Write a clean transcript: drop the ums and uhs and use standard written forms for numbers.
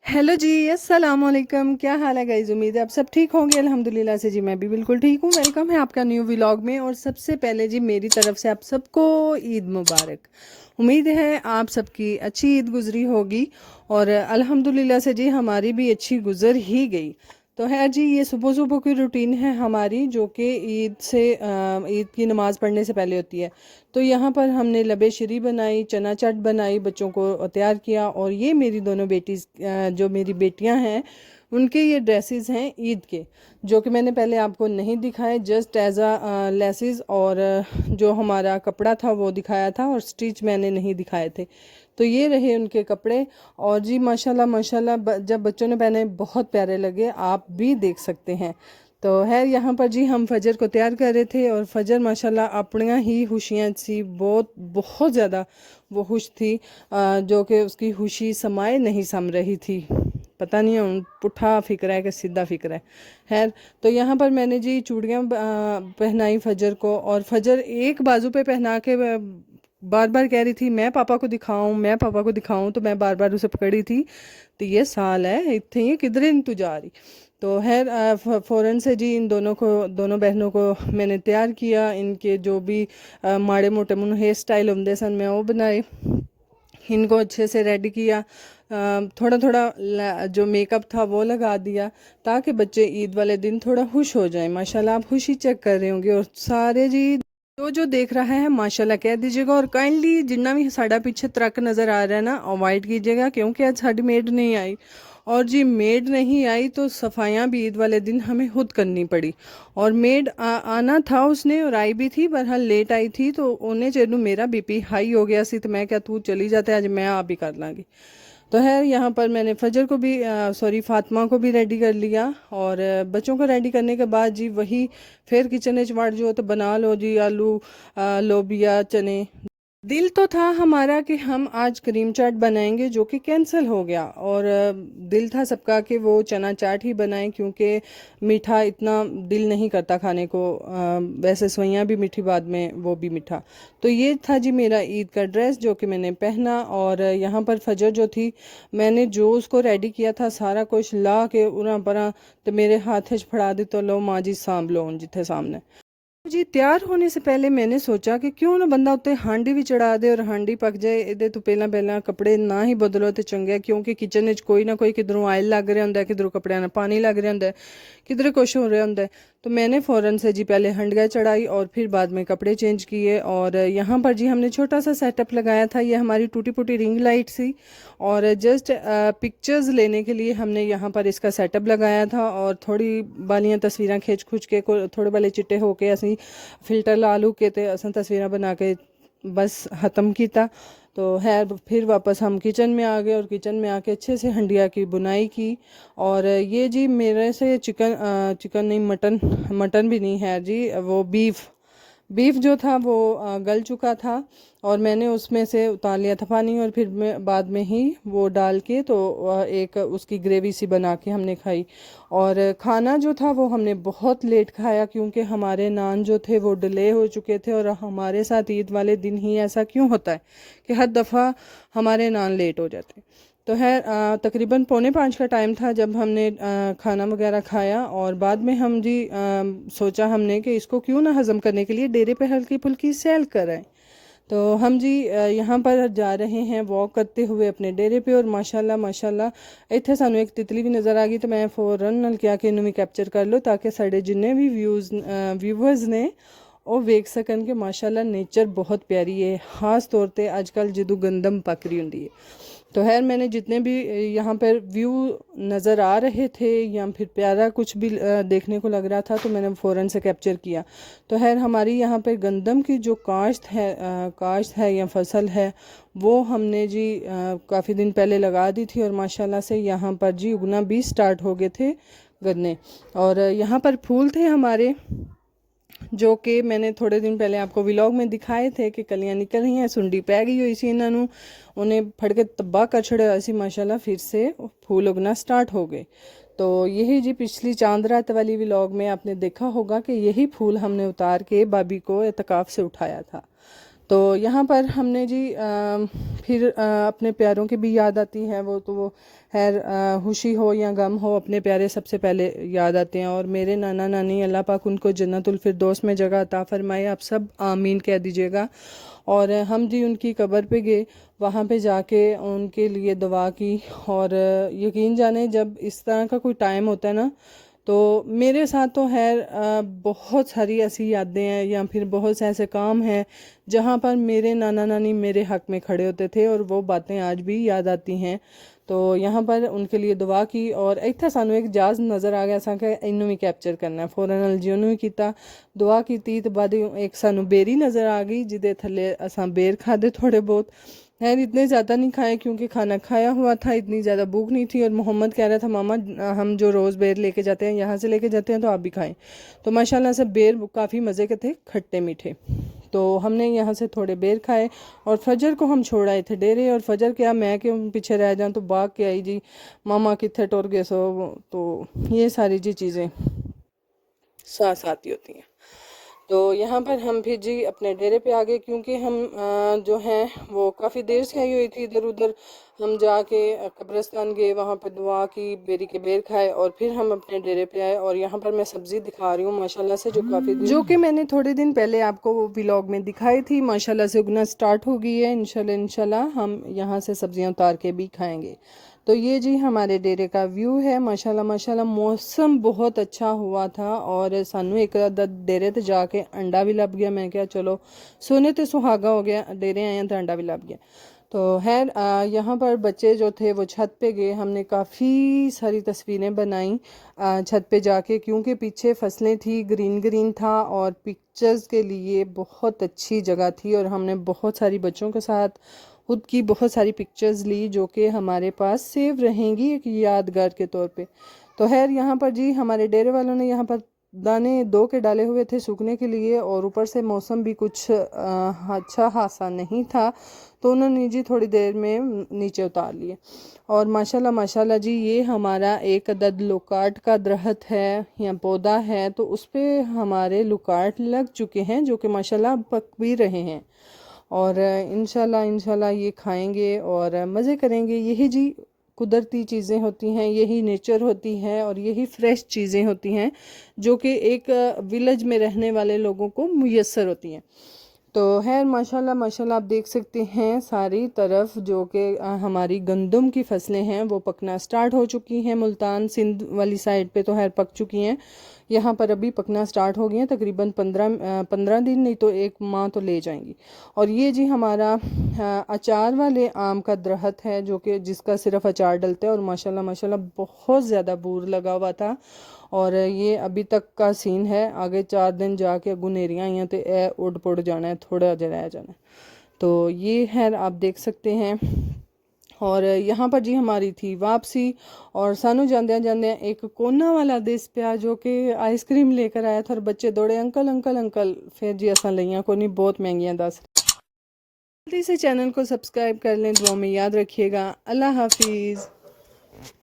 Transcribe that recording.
Hello जी, अस्सलाम वालेकुम। क्या हाल है गाइस? उम्मीद है आप सब ठीक होंगे। अल्हम्दुलिल्लाह से जी मैं भी बिल्कुल ठीक हूँ। वेलकम है आपका न्यू व्लॉग में। और सबसे पहले जी मेरी तरफ से आप सबको ईद मुबारक। उम्मीद है आप सबकी अच्छी ईद गुजरी होगी और अल्हम्दुलिल्लाह से जी हमारी भी अच्छी गुजर ही गई। तो है जी, ये सुबह सुबह की रूटीन है हमारी, जो कि ईद की नमाज़ पढ़ने से पहले होती है। तो यहाँ पर हमने लबे शरी बनाई, चना चाट बनाई, बच्चों को तैयार किया। और ये मेरी दोनों बेटी, जो मेरी बेटियां हैं, उनके ये ड्रेसेस हैं ईद के, जो कि मैंने पहले आपको नहीं दिखाए, जस्ट एज अ लेसेस। और जो हमारा कपड़ा था वो दिखाया था और स्टिच मैंने नहीं दिखाए थे। तो ये रहे उनके कपड़े। और जी माशाल्लाह माशाल्लाह, जब बच्चों ने पहने बहुत प्यारे लगे, आप भी देख सकते हैं। तो है यहाँ पर जी हम फजर को तैयार कर रहे थे। और फजर माशाल्लाह अपनियाँ ही खुशियाँ सी, बहुत बहुत ज़्यादा वो खुश थी, जो कि उसकी खुशी समाए नहीं सम रही थी। पता नहीं उन पुट्ठा फिक्र है कि सीधा फिक्र है। खैर, तो यहाँ पर मैंने जी चूड़ियाँ पहनाई फजर को। और फजर एक बाजू पे पहना के बार बार कह रही थी मैं पापा को दिखाऊं, मैं पापा को दिखाऊं। तो मैं बार बार उसे पकड़ी थी। तो ये साल है इतने, ये किधरे नहीं तू जा रही। तो खैर फ़ौरन से जी इन दोनों को, दोनों बहनों को मैंने तैयार किया। इनके जो भी माड़े मोटे मुन हेयर स्टाइल होंगे सन, मैं वो बनाए। इनको अच्छे से रेडी किया। थोड़ा थोड़ा जो मेकअप था वो लगा दिया, ताकि बच्चे ईद वाले दिन थोड़ा खुश हो जाएं। माशाल्लाह आप खुशी चेक कर रहे होंगे। और सारे जी जो देख रहा है माशाल्लाह कह दीजिएगा। और काइंडली जिन्ना भी साड़ा पीछे ट्रक नज़र आ रहा है ना, अवॉइड कीजिएगा, क्योंकि आज साड़ी मेड नहीं आई। और जी मेड नहीं आई तो सफाइयाँ भी ईद वाले दिन हमें खुद करनी पड़ी। और मेड आना था उसने, और आई भी थी, बहरहाल लेट आई थी। तो उन्हें चेरू मेरा बीपी हाई हो गया सी, तो मैं क्या तू चली जाते, आज मैं आप भी कर लाँगी। तो है यहाँ पर मैंने फजर को भी, सॉरी फातिमा को भी रेडी कर लिया। और बच्चों को रेडी करने के बाद जी वही फिर किचन वड़ जो तो बना लो जी आलू, लोबिया, चने। दिल तो था हमारा कि हम आज करीम चाट बनाएंगे, जो कि कैंसिल हो गया। और दिल था सबका कि वो चना चाट ही बनाएं, क्योंकि मीठा इतना दिल नहीं करता खाने को। वैसे सवैयाँ भी मीठी, बाद में वो भी मीठा। तो ये था जी मेरा ईद का ड्रेस, जो कि मैंने पहना। और यहाँ पर फजर जो थी, मैंने जो उसको रेडी किया था सारा कुछ ला के उरा परा, तो मेरे हाथ फड़ा दी। तो लो माँ जी सांभ लो जिथे सामने जी। तैयार होने से पहले मैंने सोचा कि क्यों ना बंदा उत्ते हांडी भी चढ़ा दे और हांडी पक जाए। ਇਹਦੇ ਤੋਂ ਪਹਿਲਾਂ ਪਹਿਲਾਂ ਕੱਪੜੇ ਨਾ ਹੀ ਬਦਲੋ ਤੇ ਚੰਗਾ, ਕਿਉਂਕਿ ਕਿਚਨ ਵਿੱਚ ਕੋਈ ਨਾ ਕੋਈ ਕਿਧਰੋਂ ਆਇਲ ਲੱਗ ਰਿਹਾ ਹੁੰਦਾ, ਕਿਧਰੋਂ ਕੱਪੜਿਆਂ ਨਾਲ ਪਾਣੀ ਲੱਗ ਰਿਹਾ ਹੁੰਦਾ, किधर कुछ हो रहा होता है। तो मैंने फ़ौरन से जी पहले हंडिया चढ़ाई और फिर बाद में कपड़े चेंज किए। और यहाँ पर जी हमने छोटा सा सेटअप लगाया था। ये हमारी टूटी फूटी रिंग लाइट सी, और जस्ट पिक्चर्स लेने के लिए हमने यहाँ पर इसका सेटअप लगाया था। और थोड़ी बालियाँ तस्वीरें खिंच खुच के थोड़े बाले चिट्टे होके असी फिल्टर ला लू के ते असें तस्वीरें बना के बस ख़त्म किया। तो है फिर वापस हम किचन में आ गए और किचन में आके अच्छे से हंडिया की बुनाई की। और ये जी मेरे से चिकन नहीं, मटन भी नहीं है जी, वो बीफ जो था वो गल चुका था। और मैंने उसमें से उतार लिया था पानी, और फिर बाद में ही वो डाल के तो एक उसकी ग्रेवी सी बना के हमने खाई। और खाना जो था वो हमने बहुत लेट खाया, क्योंकि हमारे नान जो थे वो डिले हो चुके थे। और हमारे साथ ईद वाले दिन ही ऐसा क्यों होता है कि हर दफ़ा हमारे नान लेट हो जाते हैं। तो है तकरीबन 4:45 का टाइम था जब हमने खाना वगैरह खाया। और बाद में हम जी सोचा हमने कि इसको क्यों ना हज़म करने के लिए डेरे पे हल्की फुल्की सैल कराएं। तो हम जी यहाँ पर जा रहे हैं वॉक करते हुए अपने डेरे पे। और माशाल्लाह माशाल्लाह इत्थे सानू एक तितली भी नज़र आ गई, तो मैं फ़ौरन नाल क्या कि इन्हू भी कैप्चर कर लो, ताकि साढ़े जिन्ने भी व्यूवर्स ने ਉਹ ਵੇਖ ਸਕਣ ਕਿ माशाल्लाह नेचर बहुत प्यारी है। ख़ास तौर पे आजकल जदों गंदम पक रही होंगी है। तो खैर मैंने जितने भी यहाँ पर व्यू नज़र आ रहे थे या फिर प्यारा कुछ भी देखने को लग रहा था, तो मैंने फ़ौरन से कैप्चर किया। तो खैर हमारी यहाँ पर गंदम की जो काश्त है या फसल है, वो हमने जी काफ़ी दिन पहले लगा दी थी। और माशाल्लाह से यहाँ पर जी उगना भी स्टार्ट हो गए थे गन्ने। और यहाँ पर फूल थे हमारे, जो कि मैंने थोड़े दिन पहले आपको व्लॉग में दिखाए थे कि कलियां निकल रही हैं, सुंडी पै गई हुई सी इन्हों, उन्हें फड़ के तबाह कर छड़िया सी। माशाल्लाह फिर से फूल उगना स्टार्ट हो गए। तो यही जी पिछली चांद रात वाली व्लॉग में आपने देखा होगा कि यही फूल हमने उतार के भाभी को एतकाफ़ से उठाया था। तो यहाँ पर हमने जी फिर अपने प्यारों की भी याद आती है। वो तो वो खैर खुशी हो या गम हो, अपने प्यारे सबसे पहले याद आते हैं। और मेरे नाना नानी, अल्लाह पाक उनको जन्नतुल फिरदौस में जगह अता फरमाए। आप सब आमीन कह दीजिएगा। और हम जी उनकी कब्र पे गए, वहाँ पे जाके उनके लिए दुआ की। और यकीन जाने जब इस तरह का कोई टाइम होता है ना, तो मेरे साथ तो खैर बहुत सारी ऐसी यादें हैं या फिर बहुत से ऐसे काम हैं जहाँ पर मेरे नाना नानी मेरे हक में खड़े होते थे, और वो बातें आज भी याद आती हैं। तो यहाँ पर उनके लिए दुआ की। और इतना सानू एक जहाज़ नज़र आ गया सा कि इनू भी कैप्चर करना है, फौरन अलजी उन्होंने भी किया, दुआ की। तो बाद एक सानू बेरी नज़र आ गई जिदे थले असा बेर खादे थोड़े बहुत। खैर इतने ज़्यादा नहीं खाए क्योंकि खाना खाया हुआ था, इतनी ज़्यादा भूख नहीं थी। और मोहम्मद कह रहा था मामा हम जो रोज़ बेर लेके जाते हैं, यहाँ से लेके जाते हैं, तो आप भी खाएं। तो माशाल्लाह से बेर काफ़ी मज़े के थे, खट्टे मीठे। तो हमने यहाँ से थोड़े बेर खाए और फजर को हम छोड़ आए थे डेरे। और फजर क्या, मैं क्यों पीछे रह जाऊँ, तो भाग के आई जी, मामा कितने टुर गए सो। तो ये सारी जी चीज़ें साथ साथ ही होती हैं। तो यहाँ पर हम फिर जी अपने डेरे पे आ गए क्योंकि हम जो हैं वो काफ़ी देर से आई हुई थी इधर उधर। हम जाके कब्रिस्तान गए, वहाँ पे दुआ की, बेरी के बेर खाए और फिर हम अपने डेरे पे आए। और यहाँ पर मैं सब्ज़ी दिखा रही हूँ माशाल्लाह से, जो कि मैंने थोड़े दिन पहले आपको वो व्लॉग में दिखाई थी, माशाल्लाह से उगना स्टार्ट हो गई है। इंशाल्लाह इंशाल्लाह हम यहाँ से सब्ज़ियाँ उतार के भी खाएँगे। तो ये जी हमारे डेरे का व्यू है। माशाल्लाह माशाल्लाह मौसम बहुत अच्छा हुआ था। और सानू एक डेरे ते जाके अंडा भी लग गया। मैं क्या चलो सोने ते सुहागा हो गया, डेरे आए हैं तो अंडा भी लग गया। तो खैर यहाँ पर बच्चे जो थे वो छत पे गए, हमने काफ़ी सारी तस्वीरें बनाई छत पे जाके, क्योंकि पीछे फसलें थी, ग्रीन ग्रीन था और पिक्चर्स के लिए बहुत अच्छी जगह थी। और हमने बहुत सारी बच्चों के साथ खुद की बहुत सारी पिक्चर्स ली जो कि हमारे पास सेव रहेंगी एक यादगार के तौर पे। तो खैर यहाँ पर जी हमारे डेरे वालों ने यहाँ पर दाने दो के डाले हुए थे सूखने के लिए, और ऊपर से मौसम भी कुछ अच्छा खासा नहीं था, तो उन्होंने जी थोड़ी देर में नीचे उतार लिए। और माशाल्लाह माशाल्लाह जी ये हमारा एक अदद लुकाट का दरख्त है या पौधा है, तो उस पर हमारे लुकाट लग चुके हैं जो कि माशाल्लाह पक भी रहे हैं। और इंशाल्लाह इंशाल्लाह ये खाएंगे और मज़े करेंगे। यही जी कुदरती चीज़ें होती हैं, यही नेचर होती है और यही फ्रेश चीज़ें होती हैं जो कि एक विलेज में रहने वाले लोगों को मुयस्सर होती हैं। तो खैर माशाल्लाह माशाल्लाह आप देख सकते हैं सारी तरफ जो कि हमारी गंदम की फसलें हैं वो पकना स्टार्ट हो चुकी हैं। मुल्तान सिंध वाली साइड पे तो खैर पक चुकी हैं, यहाँ पर अभी पकना स्टार्ट हो गई हैं। तकरीबन 15 दिन नहीं तो एक माह तो ले जाएंगी। और ये जी हमारा अचार वाले आम का दरख्त है जो कि जिसका सिर्फ अचार डलता है। और माशाल्लाह माशाल्लाह बहुत ज़्यादा बूर लगा हुआ था। और ये अभी तक का सीन है, आगे 4 दिन जाके गुनेरियाँ आई तो ए उड़ पुड़ जाना है, थोड़ा जहा रह जाना है। तो ये है आप देख सकते हैं। और यहाँ पर जी हमारी थी वापसी। और सानू जांदे जांदे एक कोना वाला देस पिया जो कि आइसक्रीम लेकर आया था और बच्चे दौड़े अंकल अंकल अंकल। फिर जी असा लिया को नहीं, बहुत महंगियाँ दस। जल्दी से चैनल को सब्सक्राइब कर लें, दुआ में याद रखिएगा। अल्लाह हाफिज़।